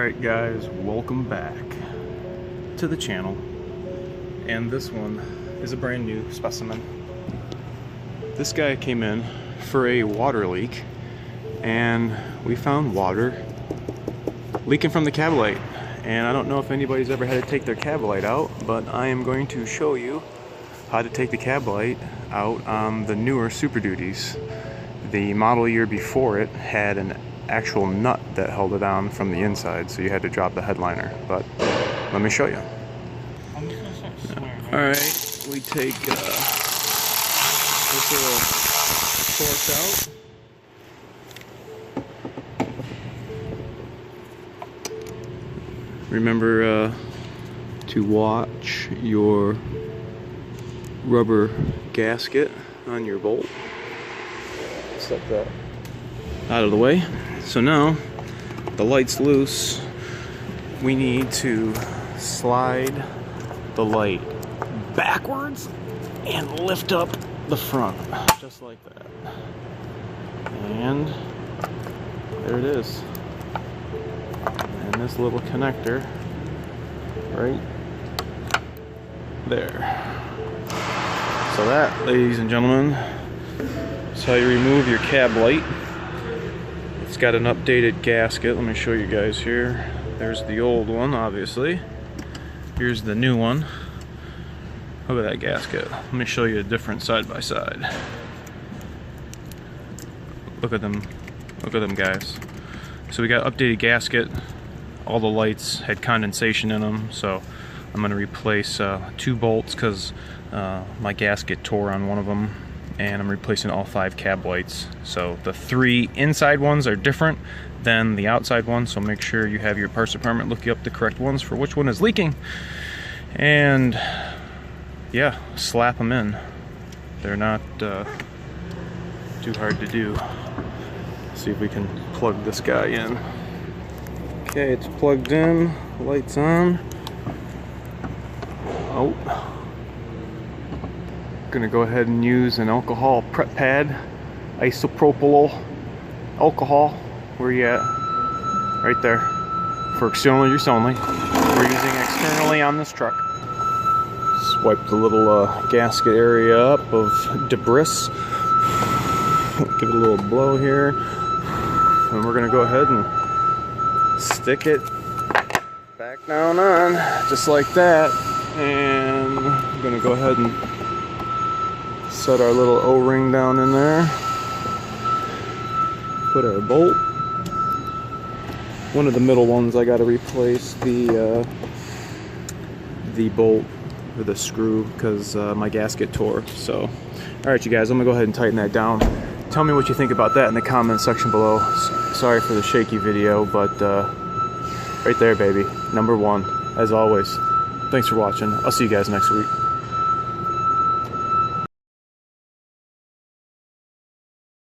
Alright guys, welcome back to the channel, and this one is a brand new specimen. This guy came in for a water leak, and we found water leaking from the cab light. And I don't know if anybody's ever had to take their cab light out, but I am going to show you how to take the cab light out on the newer Super Duties. The model year before it had an actual nut that held it on from the inside, so you had to drop the headliner. But let me show you. Alright, we take this little fork out. Remember to watch your rubber gasket on your bolt. Set that out of the way. So now the light's loose. We need to slide the light backwards and lift up the front, just like that. And there it is. And this little connector right there. So that, ladies and gentlemen, is how you remove your cab light. It's got an updated gasket. Let me show you guys here. There's the old one, obviously. Here's the new one. Look at that gasket. Let me show you a different side by side. Look at them. Look at them, guys. So we got updated gasket. All the lights had condensation in them, so I'm going to replace 2 bolts because my gasket tore on one of them, and I'm replacing all 5 cab lights. So the 3 inside ones are different than the outside ones, so make sure you have your parts department look you up the correct ones for which one is leaking. And yeah, slap them in. They're not too hard to do. See if we can plug this guy in. Okay, it's plugged in, lights on. Oh. Gonna go ahead and use an alcohol prep pad, isopropyl alcohol. Where you at? Right there. For external use only. We're using externally on this truck. Swipe the little gasket area up of debris. Give it a little blow here. And we're gonna go ahead and stick it back down on, just like that. And I'm gonna go ahead and set our little O-ring down in there. Put our bolt. One of the middle ones I gotta replace the bolt or the screw because my gasket tore. So, alright you guys, I'm gonna go ahead and tighten that down. Tell me what you think about that in the comment section below. Sorry for the shaky video, but right there, baby. #1, as always. Thanks for watching. I'll see you guys next week.